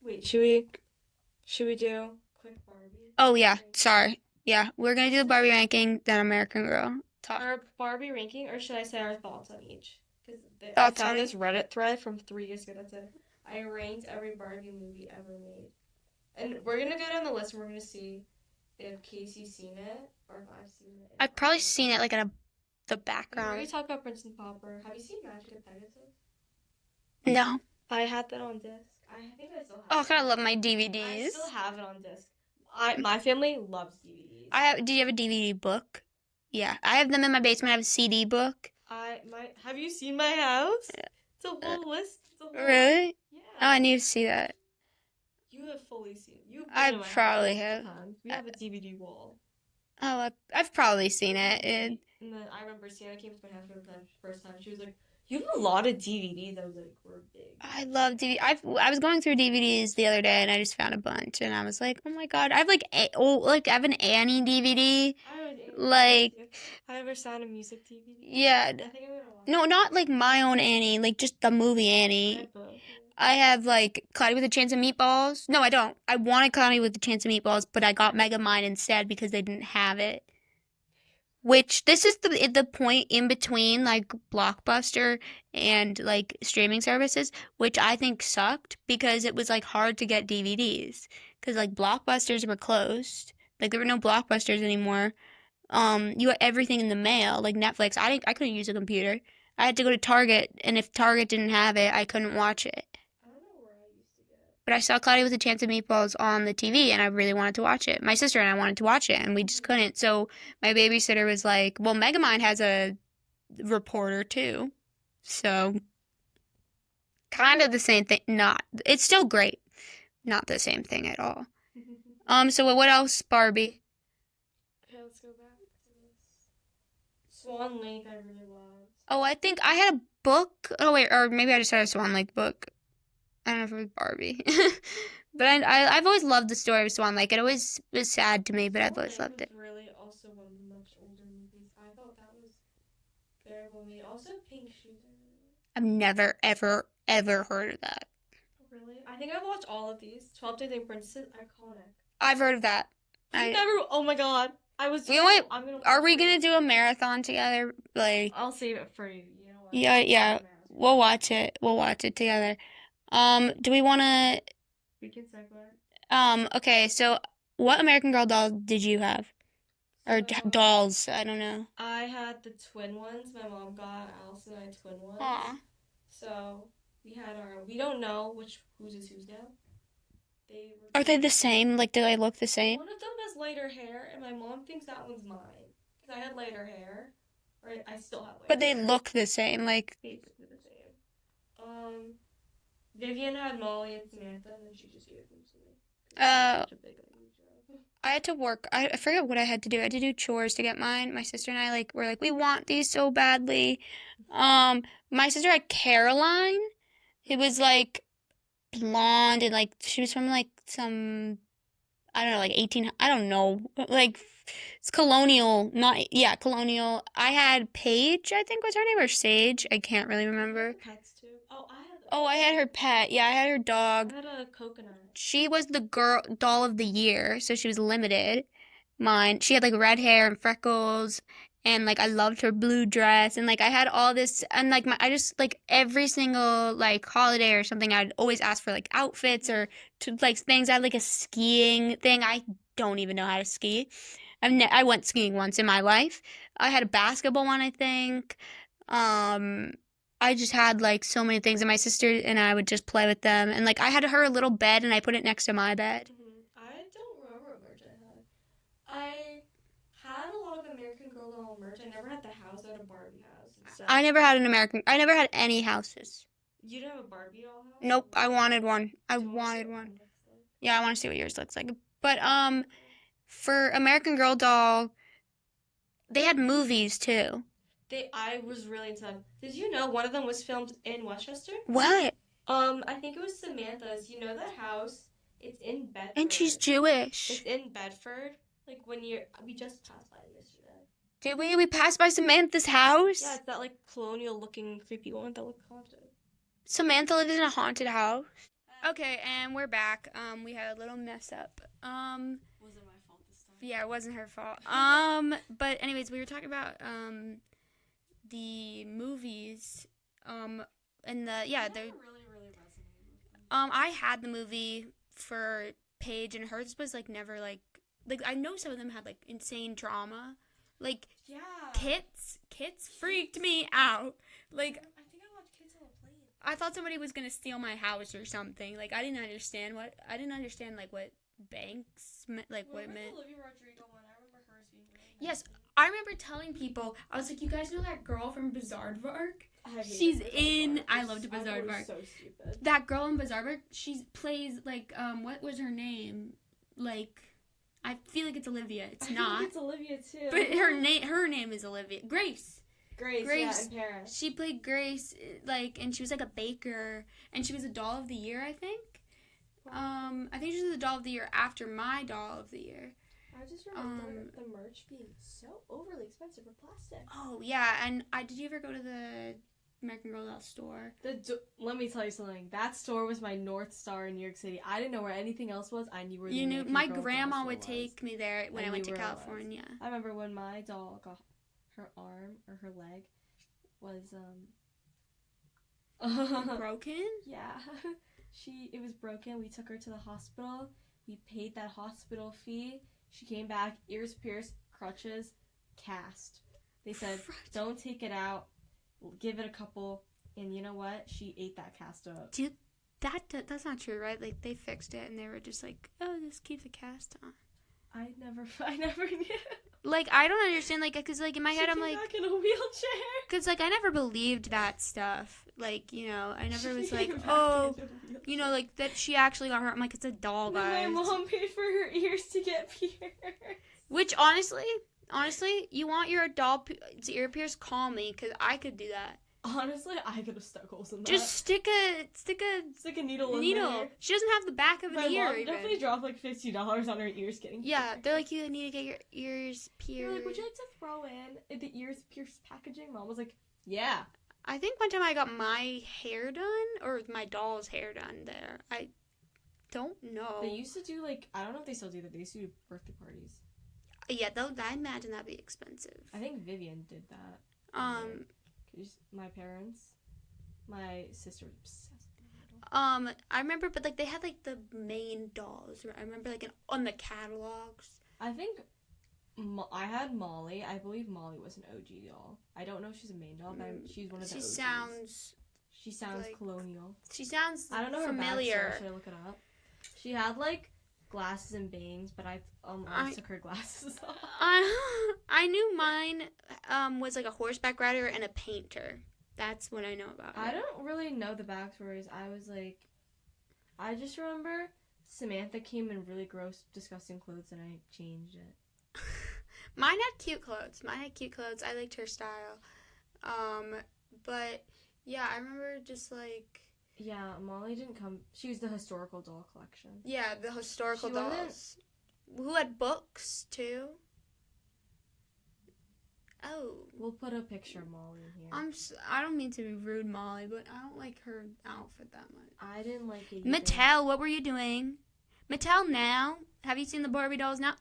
Wait, should we do quick Barbie? Oh yeah, sorry. Yeah, we're going to do the Barbie ranking, then American Girl. Talk. Our Barbie ranking, or should I say our thoughts on each? Because I Thoughts found on this Reddit thread from 3 years ago that said, I ranked every Barbie movie ever made. And we're going to go down the list and we're going to see if Casey's seen it or if I've seen it. I've probably seen it like in the We're background. going to talk about Prince and Pauper. Have you seen Magic of Pegasus? No. I had that on disc. I think I still have Oh, it. I love my I DVDs. still have it on disc. My family loves DVDs. Do you have a DVD book? Yeah, I have them in my basement. I have a CD book. Have you seen my house? It's a whole list. It's a whole, Really? yeah. Oh, I need to see that. You have fully seen it. You've been I in my probably house have. times. We have a DVD wall. Oh, I've probably seen it. And then I remember Sienna came to my house for the first time. She was like, "You have a lot of DVDs." I was like, "We're big." I love DVD. I was going through DVDs the other day and I just found a bunch and I was like, oh my god, I have like I have an Annie DVD. Like I have a Sound of Music DVD. yeah, I think I'm gonna watch. no, not like my own Annie, like just the movie Annie. I have like Cloudy with a Chance of Meatballs. No, I don't. I wanted Cloudy with a Chance of Meatballs, but I got Megamind instead because they didn't have it. Which this is the point in between like Blockbuster and like streaming services, which I think sucked because it was like hard to get DVDs because like Blockbusters were closed, like there were no Blockbusters anymore. You got everything in the mail, like Netflix. I couldn't use a computer. I had to go to Target, and if Target didn't have it, I couldn't watch it. I don't know where I used to get it. But I saw Cloudy with a Chance of Meatballs on the TV, and I really wanted to watch it. My sister and I wanted to watch it, and we just couldn't. So my babysitter was like, "Well, Megamind has a reporter too, so kind of the same thing. Not, it's still great. Not the same thing at all." So what else, Barbie? Okay, let's go back to this. Swan Lake, I really loved. Oh, I think I had a book. Oh wait, or maybe I just had a Swan Lake book. I don't know if it was Barbie. But I've always loved the story of Swan Lake. It always was sad to me, but I've always loved it. Really, also one of the much older movies. I thought that was very well made. Also, Pink Shoes. I've never, ever, ever heard of that. Really? I think I've watched all of these. 12 Days Princess, iconic. I've heard of that. Oh my god. Are we gonna do a marathon together? Like, I'll save it for you. You know what? yeah. We'll watch it. We'll watch it together. Do we wanna? We can segue. Okay. So, what American Girl doll did you have? Or dolls? I don't know. I had the twin ones. My mom got Alice and I twin ones. Aw. So we had we don't know whose is whose now. Are they the same? Like, do they look the same? One of them has lighter hair, and my mom thinks that one's mine. Because I had lighter hair. Or I still have lighter But they hair. look the same, like. Basically the same. Vivian had Molly and Samantha, and then she just gave them to me. I had to work. I forget what I had to do. I had to do chores to get mine. My sister and I were like, we want these so badly. My sister had Caroline, It was like blonde and like she was from like some I don't know, like 18, I don't know. Like it's colonial, not yeah, colonial. I had Paige, I think was her name, or Sage. I can't really remember. Pets too. Oh, Oh, I had her pet. Yeah, I had her dog. I had a coconut. She was the girl doll of the year, so she was limited. Mine, she had like red hair and freckles, and like I loved her blue dress, and like I had all this, and like I just like every single like holiday or something, I'd always ask for like outfits or to like things. I had like a skiing thing. I don't even know how to ski. I went skiing once in my life. I had a basketball one, I think. Um, I just had like so many things, and my sister and I would just play with them. And like I had her little bed, and I put it next to my bed. I don't remember what merch I had a lot of American Girl doll merch. I never had the house. I had a Barbie house and stuff. I never had an American. I never had any houses. You didn't have a Barbie doll house? Nope. I wanted one. I Do you wanna see wanted what one. mine looks like? Yeah, I want to see what yours looks like. But for American Girl doll, they had movies too. I was really into them. Did you know one of them was filmed in Westchester? What? I think it was Samantha's. You know that house? It's in Bedford. And she's Jewish. It's in Bedford. Like we just passed by it yesterday. Did we? We passed by Samantha's house? Yeah, it's that like colonial looking creepy one that looked haunted. Samantha lives in a haunted house. Okay, and we're back. We had a little mess up. Wasn't my fault this time. Yeah, it wasn't her fault. But anyways, we were talking about the movies. And the Really, really resonated with them. I had the movie for Paige, and hers was like never like I know some of them had like insane drama. Like Yeah. Kits freaked me out. Like I think I watched Kids on a Plane. I thought somebody was gonna steal my house or something. Like I didn't understand like what banks like what it meant. The Olivia Rodrigo one? I remember hers being really Yes, I remember telling people, I was like, you guys know that girl from Bizarrevark? I hated She's Bizarre in. Bark. I loved I thought it was Bizarrevark. so stupid. That girl in Bizarrevark, she plays like what was her name? Like, I feel like it's Olivia. It's not. It's Olivia too. But her name is Olivia. Grace. Grace. Yeah, in Paris. She played Grace, like, and she was like a baker, and she was a doll of the year, I think. I think she was the doll of the year after my doll of the year. I just remember the merch being so overly expensive for plastic. Oh yeah, and did you ever go to the American Girl doll store? Let me tell you something. That store was my North Star in New York City. I didn't know where anything else was. I knew where the American My Girl grandma doll would store was. take me there when I went to California. I remember when my doll got her arm or her leg was Broken? Yeah. It was broken. We took her to the hospital. We paid that hospital fee. She came back, ears pierced, crutches, cast. They said, don't take it out. We'll give it a couple. And you know what? She ate that cast up. Dude, that's not true, right? Like, they fixed it and they were just like, oh, just keep the cast on. I never knew. Like, I don't understand, like, because, like, in my head, I'm like... back in a wheelchair. Because, like, I never believed that stuff. Like, you know, I never was like, oh, you know, like, that she actually got hurt. I'm like, it's a doll, guys. My mom paid for her ears to get pierced. Which, honestly, you want your doll ear pierced, call me, because I could do that. Honestly, I could have stuck holes in that. Just stick a needle in there. She doesn't have the back of an ear. My mom definitely dropped like $50 on her ears getting pierced. Yeah, they're like, you need to get your ears pierced. They're like, would you like to throw in the ears pierced packaging? Mom was like, yeah. I think one time I got my hair done, or my doll's hair done there. I don't know. They used to do like, I don't know if they still do that. They used to do birthday parties. Yeah, I imagine that'd be expensive. I think Vivian did that. My parents, my sister was obsessed with it. I remember, but like they had like the main dolls. I remember like on the catalogs. I think I had Molly. I believe Molly was an OG doll. I don't know if she's a main doll, but she's one of the OGs. She sounds like, colonial. She sounds I don't know familiar. Her backstory. Should I look it up? She had like glasses and bangs, but I took her glasses off. I knew mine was like a horseback rider and a painter. That's what I know about her. I don't really know the backstories. I just remember Samantha came in really gross, disgusting clothes, and I changed it. Mine had cute clothes. I liked her style. But yeah, I remember just like Yeah, Molly didn't come. She was the historical doll collection. Yeah, the historical She wasn't- dolls. Who had books too? Oh. We'll put a picture of Molly in here. I don't mean to be rude, Molly, but I don't like her outfit that much. I didn't like it either. Mattel, what were you doing? Mattel now? Have you seen the Barbie dolls now?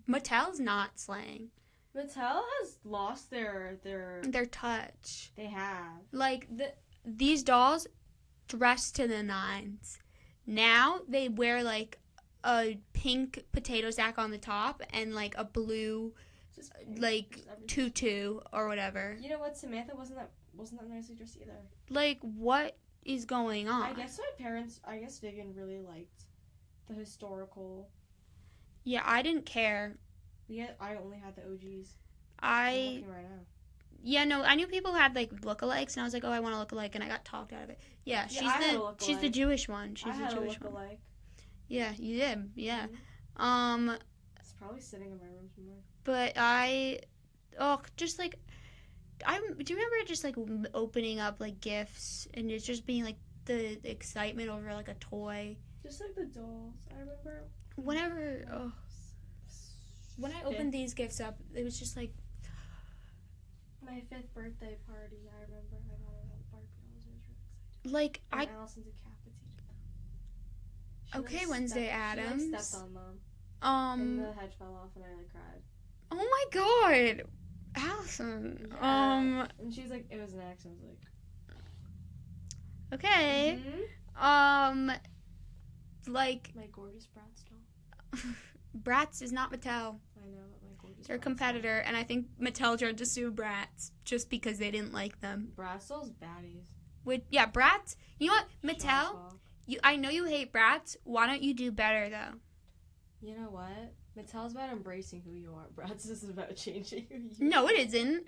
Mattel's not slaying. Mattel has lost their touch. They have. Like these dolls dress to the nines. Now they wear like a pink potato sack on the top and like a blue like tutu or whatever. You know what? Samantha wasn't that nicely dressed either. Like, what is going on? I guess Vivian really liked the historical. Yeah, I didn't care. I only had the OGs. I'm looking right now. Yeah, no, I knew people had like lookalikes, and I was like, oh, I want a lookalike, and I got talked out of it. Yeah, she's the Jewish one. She's the Jewish one. Yeah, you did. Yeah. Mm-hmm. It's probably sitting in my room somewhere. But just like, do you remember just like opening up like gifts and it's just being like the excitement over like a toy? Just like the dolls. I remember. When I opened these gifts up, it was just like. My 5th birthday party, I remember I got all the Barbie dolls. I was really excited. Like, Allison decapitated them. Wednesday Addams. She stepped on them. And the hedge fell off and I cried. Oh my god. Allison. Yeah. And she was like, it was an accident. I was like. Okay. Mm-hmm. Like. My gorgeous Bratz doll. Bratz is not Mattel. I know, but my gorgeous. They're a competitor, and I think Mattel tried to sue Bratz just because they didn't like them. Bratz dolls baddies. Bratz. You know what, Mattel? I know you hate Bratz. Why don't you do better though? You know what? Mattel's about embracing who you are. Bratz is about changing who you are. No, it isn't.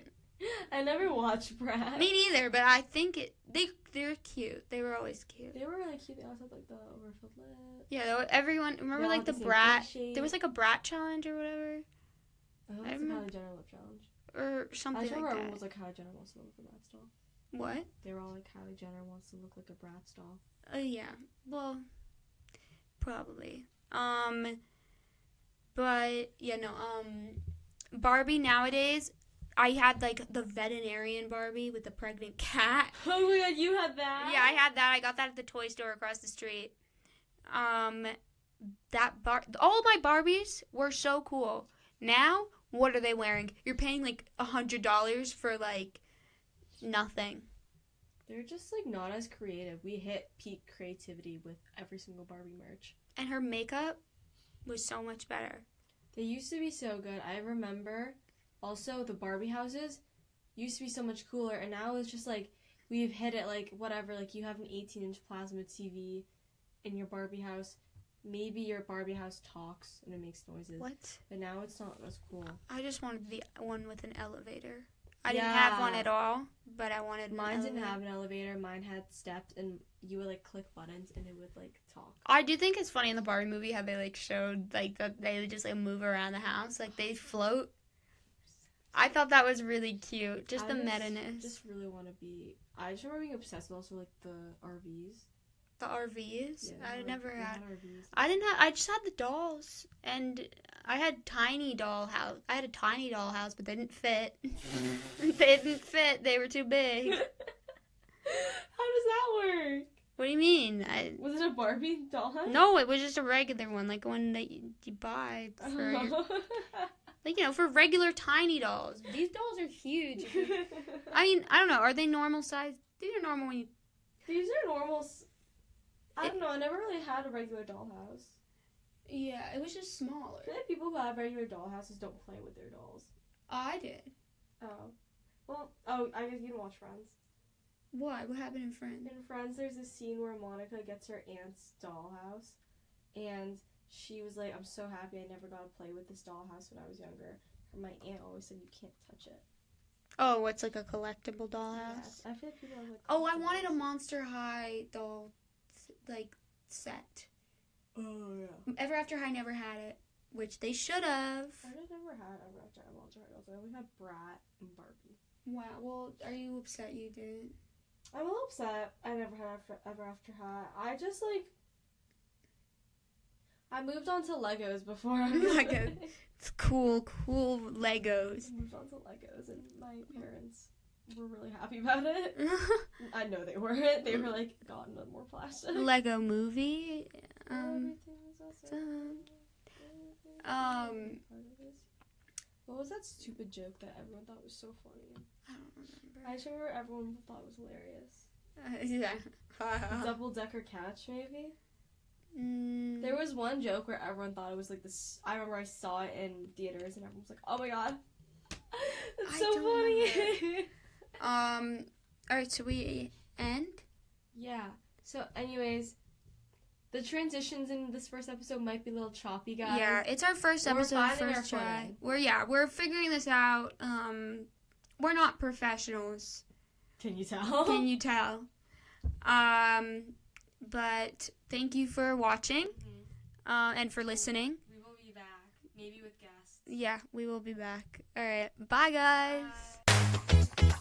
I never watched Bratz. Me neither, but I think they're cute. They were always cute. They were really cute. They also had like the overfilled lip. Yeah, everyone remember like the brat. There was like a brat challenge or whatever. I remember the Kylie Jenner lip challenge or something like that. I remember everyone was like Kylie Jenner wants to look like a Bratz doll. What? They were all like Kylie Jenner wants to look like a Bratz doll. Yeah. Well, probably. But yeah, no. Barbie nowadays. I had like the veterinarian Barbie with the pregnant cat. Oh my god, you had that? Yeah, I had that. I got that at the toy store across the street. All my Barbies were so cool. Now, what are they wearing? You're paying like $100 for like nothing. They're just like not as creative. We hit peak creativity with every single Barbie merch. And her makeup was so much better. They used to be so good. I remember also the Barbie houses used to be so much cooler, and now it's just like we've hit it like whatever. Like you have an 18-inch plasma TV in your Barbie house. Maybe your Barbie house talks and it makes noises. What? But now it's not as cool. I just wanted the one with an elevator. I didn't have one at all, but I wanted one. Mine didn't have an elevator. Mine had steps, and you would like click buttons, and it would like talk. I do think it's funny in the Barbie movie how they like showed like that they would just like move around the house, like they float. I thought that was really cute. Just the meta-ness. I just really want to be. I just remember being obsessed with also like the RVs. The RVs? Yeah, I never had. RVs. I just had the dolls, and I had a tiny doll house, but they didn't fit. They didn't fit. They were too big. How does that work? What do you mean? Was it a Barbie doll house? No, it was just a regular one, like one that you buy for, like, for regular tiny dolls. These dolls are huge. I mean, I don't know. Are they normal size? These are normal when you. These are normal. I don't know. I never really had a regular dollhouse. Yeah, it was just smaller. I feel like people who have regular dollhouses don't play with their dolls. I did. Oh. Well, I guess you didn't watch Friends. What? What happened in Friends? In Friends, there's a scene where Monica gets her aunt's dollhouse, and she was like, I'm so happy I never got to play with this dollhouse when I was younger. And my aunt always said, you can't touch it. Oh, it's like a collectible dollhouse? Yes. I feel like people have like... Oh, I wanted a Monster High doll, like, set. Oh, yeah. Ever After High never had it, which they should have. I never had Ever After High Monster High dolls. I only had Brat and Barbie. Wow, well, are you upset you didn't? I'm a little upset I never had ever after hat. I just like I moved on to Legos before I Lego. It's cool Legos. I moved on to Legos and my parents were really happy about it. I know they weren't. They were like, God, no more plastic. Lego movie. Everything was awesome. What was that stupid joke that everyone thought was so funny? I don't remember. I just remember everyone thought it was hilarious. Yeah. Double-decker catch, maybe? Mm. There was one joke where everyone thought it was like this. I remember I saw it in theaters and everyone was like, oh my God. It's so funny. Alright, so we end? Yeah. So, anyways, the transitions in this first episode might be a little choppy, guys. Yeah, it's our first episode, finding our first try. footing. We're figuring this out. We're not professionals. Can you tell? Can you tell? But thank you for watching, and for listening. We will be back, maybe with guests. Yeah, we will be back. Alright, bye guys. Bye.